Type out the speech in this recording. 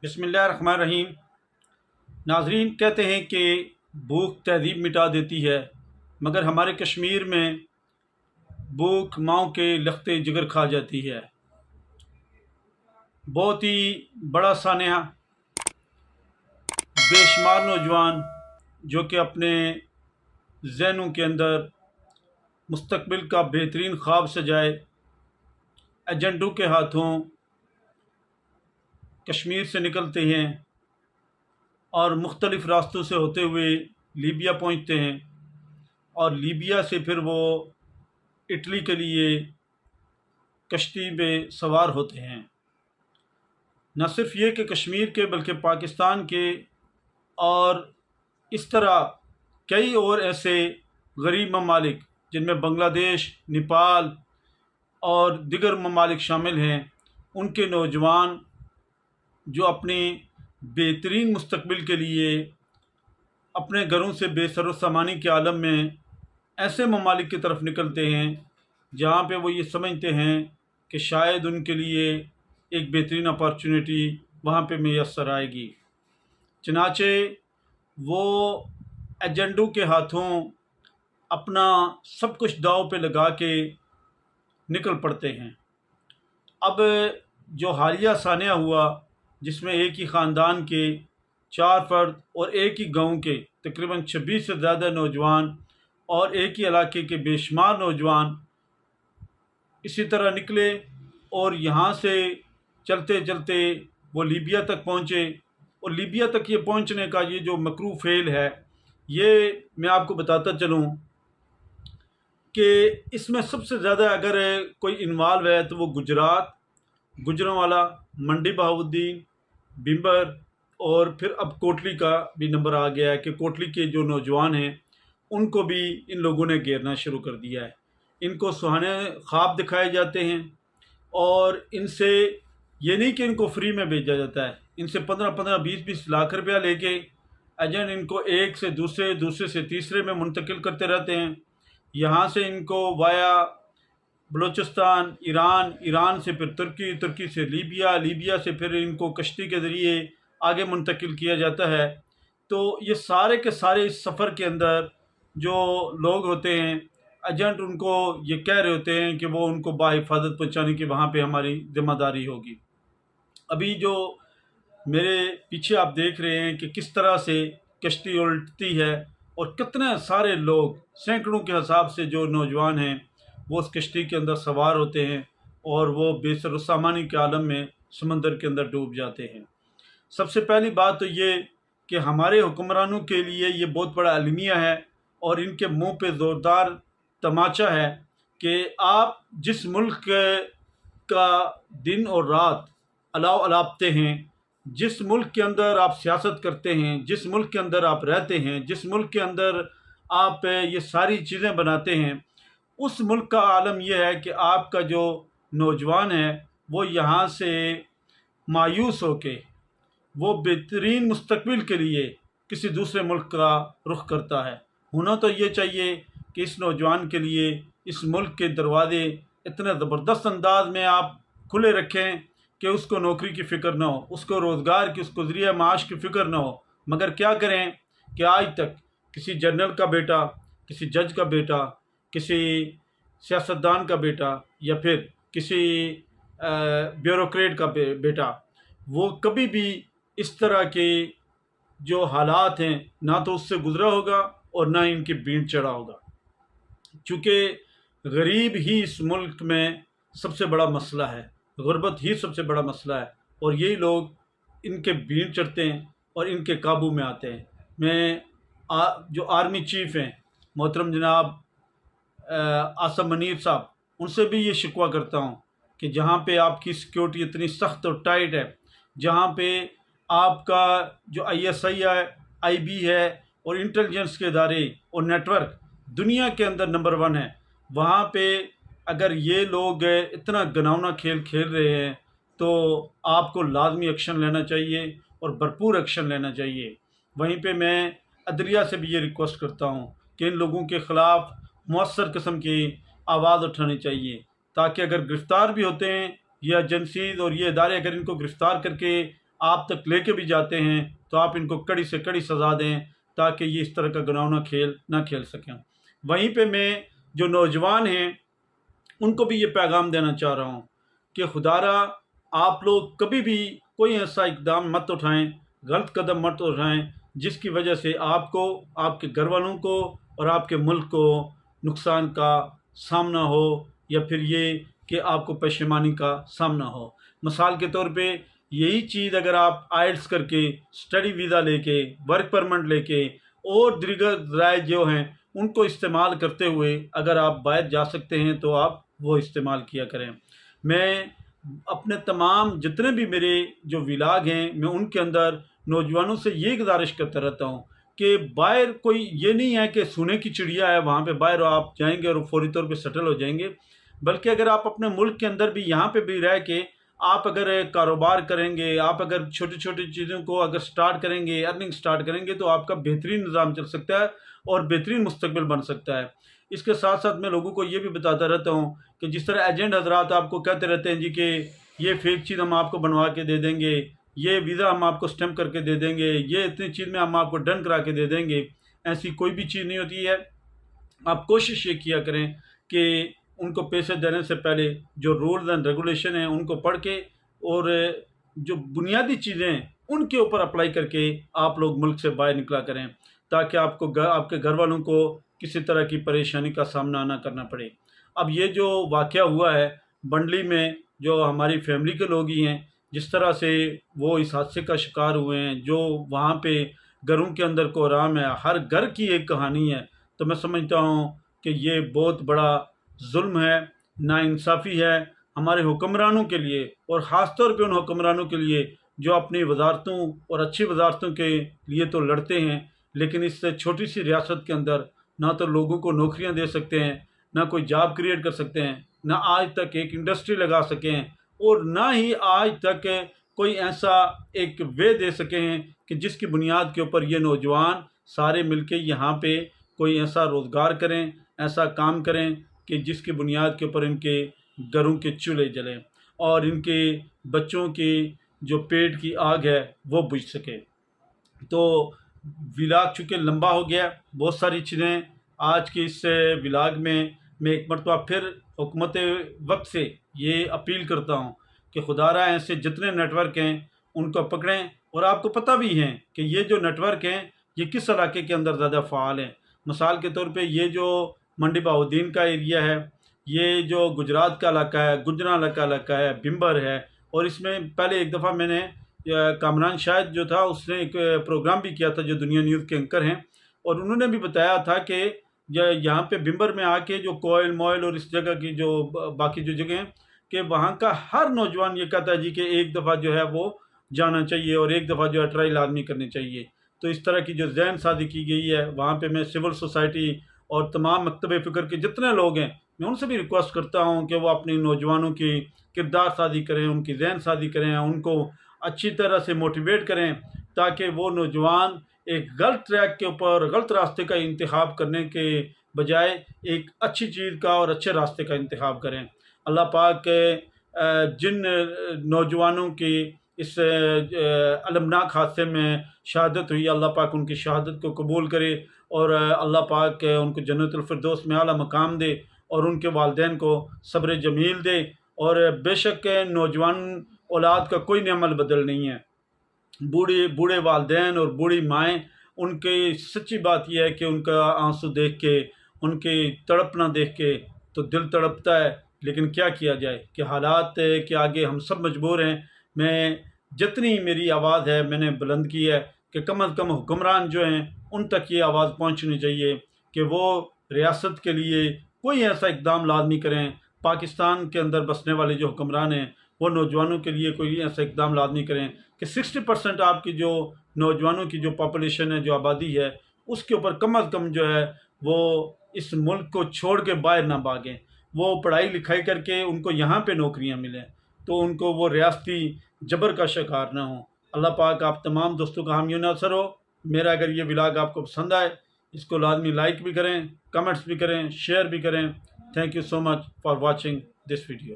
بسم اللہ الرحمن الرحیم۔ ناظرین، کہتے ہیں کہ بھوک تہذیب مٹا دیتی ہے، مگر ہمارے کشمیر میں بھوک ماؤں کے لختے جگر کھا جاتی ہے۔ بہت ہی بڑا سانحہ، بے شمار نوجوان جو کہ اپنے ذہنوں کے اندر مستقبل کا بہترین خواب سجائے ایجنٹوں کے ہاتھوں کشمیر سے نکلتے ہیں اور مختلف راستوں سے ہوتے ہوئے لیبیا پہنچتے ہیں، اور لیبیا سے پھر وہ اٹلی کے لیے کشتی میں سوار ہوتے ہیں۔ نہ صرف یہ کہ کشمیر کے بلکہ پاکستان کے اور اس طرح کئی اور ایسے غریب ممالک جن میں بنگلہ دیش، نیپال اور دیگر ممالک شامل ہیں، ان کے نوجوان جو اپنی بہترین مستقبل کے لیے اپنے گھروں سے بے سر و سامانی کے عالم میں ایسے ممالک کی طرف نکلتے ہیں جہاں پہ وہ یہ سمجھتے ہیں کہ شاید ان کے لیے ایک بہترین اپارچونیٹی وہاں پہ میسر آئے گی۔ چنانچہ وہ ایجنٹوں کے ہاتھوں اپنا سب کچھ داؤ پہ لگا کے نکل پڑتے ہیں۔ اب جو حالیہ سانحہ ہوا، جس میں ایک ہی خاندان کے 4 فرد اور ایک ہی گاؤں کے تقریباً 26 سے زیادہ نوجوان اور ایک ہی علاقے کے بے شمار نوجوان اسی طرح نکلے اور یہاں سے چلتے چلتے وہ لیبیا تک پہنچے، اور لیبیا تک یہ پہنچنے کا یہ جو مکرو فعل ہے، یہ میں آپ کو بتاتا چلوں کہ اس میں سب سے زیادہ اگر کوئی انوالو ہے تو وہ گجرات، گجرانوالا، منڈی بہاؤالدین، بمبر، اور پھر اب کوٹلی کا بھی نمبر آ گیا ہے کہ کوٹلی کے جو نوجوان ہیں ان کو بھی ان لوگوں نے گھیرنا شروع کر دیا ہے۔ ان کو سہانے خواب دکھائے جاتے ہیں، اور ان سے یہ نہیں کہ ان کو فری میں بھیجا جاتا ہے، ان سے 15 20 لاکھ روپیہ لے کے ایجنٹ ان کو ایک سے دوسرے، دوسرے سے تیسرے میں منتقل کرتے رہتے ہیں۔ یہاں سے ان کو وایا بلوچستان، ایران، ایران سے پھر ترکی، ترکی سے لیبیا، لیبیا سے پھر ان کو کشتی کے ذریعے آگے منتقل کیا جاتا ہے۔ تو یہ سارے کے سارے اس سفر کے اندر جو لوگ ہوتے ہیں، ایجنٹ ان کو یہ کہہ رہے ہوتے ہیں کہ وہ ان کو بحفاظت پہنچانے کی وہاں پہ ہماری ذمہ داری ہوگی۔ ابھی جو میرے پیچھے آپ دیکھ رہے ہیں کہ کس طرح سے کشتی الٹتی ہے، اور کتنے سارے لوگ، سینکڑوں کے حساب سے جو نوجوان ہیں وہ اس کشتی کے اندر سوار ہوتے ہیں، اور وہ بے سر و سامانی کے عالم میں سمندر کے اندر ڈوب جاتے ہیں۔ سب سے پہلی بات تو یہ کہ ہمارے حکمرانوں کے لیے یہ بہت بڑا المیہ ہے، اور ان کے منہ پہ زوردار تماچا ہے کہ آپ جس ملک کا دن اور رات الاؤ الاپتے ہیں، جس ملک کے اندر آپ سیاست کرتے ہیں، جس ملک کے اندر آپ رہتے ہیں، جس ملک کے اندر آپ یہ ساری چیزیں بناتے ہیں، اس ملک کا عالم یہ ہے کہ آپ کا جو نوجوان ہے وہ یہاں سے مایوس ہو کے وہ بہترین مستقبل کے لیے کسی دوسرے ملک کا رخ کرتا ہے۔ ہونا تو یہ چاہیے کہ اس نوجوان کے لیے اس ملک کے دروازے اتنے زبردست انداز میں آپ کھلے رکھیں کہ اس کو نوکری کی فکر نہ ہو، اس کو روزگار کی، اس کو ذریعہ معاش کی فکر نہ ہو۔ مگر کیا کریں کہ آج تک کسی جنرل کا بیٹا، کسی جج کا بیٹا، کسی سیاستدان کا بیٹا، یا پھر کسی بیوروکریٹ کا بیٹا، وہ کبھی بھی اس طرح کے جو حالات ہیں نہ تو اس سے گزرا ہوگا اور نہ ان کی بھینٹ چڑھا ہوگا۔ چونکہ غریب ہی اس ملک میں سب سے بڑا مسئلہ ہے، غربت ہی سب سے بڑا مسئلہ ہے، اور یہی لوگ ان کے بھینٹ چڑھتے ہیں اور ان کے قابو میں آتے ہیں۔ میں جو آرمی چیف ہیں محترم جناب عاصم منیر صاحب، ان سے بھی یہ شکوہ کرتا ہوں کہ جہاں پہ آپ کی سیکیورٹی اتنی سخت اور ٹائٹ ہے، جہاں پہ آپ کا جو ISI ہے، IB ہے، اور انٹیلیجنس کے ادارے اور نیٹ ورک دنیا کے اندر نمبر 1 ہے، وہاں پہ اگر یہ لوگ اتنا گناؤنا کھیل کھیل رہے ہیں تو آپ کو لازمی ایکشن لینا چاہیے اور بھرپور ایکشن لینا چاہیے۔ وہیں پہ میں عدلیہ سے بھی یہ ریکویسٹ کرتا ہوں کہ ان لوگوں کے خلاف مؤثر قسم کی آواز اٹھانی چاہیے، تاکہ اگر گرفتار بھی ہوتے ہیں یہ ایجنسیز اور یہ ادارے اگر ان کو گرفتار کر کے آپ تک لے کے بھی جاتے ہیں تو آپ ان کو کڑی سے کڑی سزا دیں تاکہ یہ اس طرح کا گناؤنا کھیل نہ کھیل سکیں۔ وہیں پہ میں جو نوجوان ہیں ان کو بھی یہ پیغام دینا چاہ رہا ہوں کہ خدا را آپ لوگ کبھی بھی کوئی ایسا اقدام مت اٹھائیں، غلط قدم مت اٹھائیں جس کی وجہ سے آپ کو، آپ کے گھر والوں کو اور آپ کے ملک کو نقصان کا سامنا ہو، یا پھر یہ کہ آپ کو پشیمانی کا سامنا ہو۔ مثال کے طور پہ یہی چیز اگر آپ آئلٹس کر کے، اسٹڈی ویزا لے کے، ورک پرمٹ لے کے اور دیگر ذرائع جو ہیں ان کو استعمال کرتے ہوئے اگر آپ باہر جا سکتے ہیں تو آپ وہ استعمال کیا کریں۔ میں اپنے تمام جتنے بھی میرے جو ولاگ ہیں میں ان کے اندر نوجوانوں سے یہ گزارش کرتا رہتا ہوں کہ باہر کوئی یہ نہیں ہے کہ سونے کی چڑیا ہے وہاں پہ باہر آپ جائیں گے اور فوری طور پہ سیٹل ہو جائیں گے، بلکہ اگر آپ اپنے ملک کے اندر بھی یہاں پہ بھی رہ کے آپ اگر کاروبار کریں گے، آپ اگر چھوٹی چھوٹی چیزوں کو اگر سٹارٹ کریں گے، ارننگ سٹارٹ کریں گے تو آپ کا بہترین نظام چل سکتا ہے اور بہترین مستقبل بن سکتا ہے۔ اس کے ساتھ ساتھ میں لوگوں کو یہ بھی بتاتا رہتا ہوں کہ جس طرح ایجنٹ حضرات آپ کو کہتے رہتے ہیں جی کہ یہ فیک چیز ہم آپ کو بنوا کے دے دیں گے، یہ ویزا ہم آپ کو سٹیمپ کر کے دے دیں گے، یہ اتنی چیز میں ہم آپ کو ڈن کرا کے دے دیں گے، ایسی کوئی بھی چیز نہیں ہوتی ہے۔ آپ کوشش یہ کیا کریں کہ ان کو پیسے دینے سے پہلے جو رولز اینڈ ریگولیشن ہیں ان کو پڑھ کے اور جو بنیادی چیزیں ہیں ان کے اوپر اپلائی کر کے آپ لوگ ملک سے باہر نکلا کریں تاکہ آپ کو آپ کے گھر والوں کو کسی طرح کی پریشانی کا سامنا نہ کرنا پڑے۔ اب یہ جو واقعہ ہوا ہے بنڈلی میں، جو ہماری فیملی کے لوگ ہی ہیں جس طرح سے وہ اس حادثے کا شکار ہوئے ہیں، جو وہاں پہ گھروں کے اندر کوہرام ہے، ہر گھر کی ایک کہانی ہے، تو میں سمجھتا ہوں کہ یہ بہت بڑا ظلم ہے، ناانصافی ہے ہمارے حکمرانوں کے لیے، اور خاص طور پہ ان حکمرانوں کے لیے جو اپنی وزارتوں اور اچھی وزارتوں کے لیے تو لڑتے ہیں لیکن اس سے چھوٹی سی ریاست کے اندر نہ تو لوگوں کو نوکریاں دے سکتے ہیں، نہ کوئی جاب کریٹ کر سکتے ہیں، نہ آج تک ایک انڈسٹری لگا سکیں، اور نہ ہی آج تک کوئی ایسا ایک وے دے سکے ہیں کہ جس کی بنیاد کے اوپر یہ نوجوان سارے مل کے یہاں پہ کوئی ایسا روزگار کریں، ایسا کام کریں کہ جس کی بنیاد کے اوپر ان کے گھروں کے چولہے جلیں اور ان کے بچوں کی جو پیٹ کی آگ ہے وہ بجھ سکے۔ تو ولاگ چونکہ لمبا ہو گیا، بہت ساری چیزیں آج کے اس ولاگ میں ایک مرتبہ پھر حکومت وقت سے یہ اپیل کرتا ہوں کہ خدا را ایسے جتنے نیٹ ورک ہیں ان کو پکڑیں، اور آپ کو پتہ بھی ہے کہ یہ جو نیٹ ورک ہیں یہ کس علاقے کے اندر زیادہ فعال ہیں۔ مثال کے طور پہ یہ جو منڈی بہاؤالدین کا ایریا ہے، یہ جو گجرات کا علاقہ ہے، گجران کا علاقہ ہے، بمبر ہے، اور اس میں پہلے ایک دفعہ میں نے کامران شاہد جو تھا اس نے ایک پروگرام بھی کیا تھا جو دنیا نیوز کے اینکر ہیں، اور انہوں نے بھی بتایا تھا کہ یہاں پہ بمبر میں آ کے جو کوئل موئل اور اس جگہ کی جو باقی جو جگہ ہیں کہ وہاں کا ہر نوجوان یہ کہتا ہے جی کہ ایک دفعہ جو ہے وہ جانا چاہیے اور ایک دفعہ جو ہے ٹرائل آدمی کرنی چاہیے۔ تو اس طرح کی جو ذہن سازی کی گئی ہے وہاں پہ میں سول سوسائٹی اور تمام مکتب فکر کے جتنے لوگ ہیں میں ان سے بھی ریکویسٹ کرتا ہوں کہ وہ اپنی نوجوانوں کی کردار سازی کریں، ان کی ذہن سازی کریں، ان کو اچھی طرح سے موٹیویٹ کریں تاکہ وہ نوجوان ایک غلط ٹریک کے اوپر غلط راستے کا انتخاب کرنے کے بجائے ایک اچھی چیز کا اور اچھے راستے کا انتخاب کریں۔ اللہ پاک جن نوجوانوں کی اس المناک حادثے میں شہادت ہوئی، اللہ پاک ان کی شہادت کو قبول کرے، اور اللہ پاک ان کو جنت الفردوس میں اعلیٰ مقام دے، اور ان کے والدین کو صبر جمیل دے۔ اور بے شک نوجوان اولاد کا کوئی نعم البدل نہیں ہے، بوڑھے والدین اور بوڑھی مائیں، ان کی سچی بات یہ ہے کہ ان کا آنسو دیکھ کے، ان کی تڑپنا دیکھ کے تو دل تڑپتا ہے، لیکن کیا کیا جائے کہ حالات کے آگے ہم سب مجبور ہیں۔ میں جتنی میری آواز ہے میں نے بلند کی ہے کہ کم از کم حکمران جو ہیں ان تک یہ آواز پہنچنی چاہیے کہ وہ ریاست کے لیے کوئی ایسا اقدام لازمی کریں۔ پاکستان کے اندر بسنے والے جو حکمران ہیں وہ نوجوانوں کے لیے کوئی ایسا اقدام لازمی کریں کہ 60% آپ کی جو نوجوانوں کی جو پاپولیشن ہے، جو آبادی ہے، اس کے اوپر کم از کم جو ہے وہ اس ملک کو چھوڑ کے باہر نہ بھاگیں، وہ پڑھائی لکھائی کر کے ان کو یہاں پہ نوکریاں ملیں تو ان کو وہ ریاستی جبر کا شکار نہ ہوں۔ اللہ پاک آپ تمام دوستوں کا حامی و ناصر ہو۔ میرا اگر یہ ولاگ آپ کو پسند آئے اس کو لازمی لائک بھی کریں، کمنٹس بھی کریں، شیئر بھی کریں۔ Thank you so much for watching this video.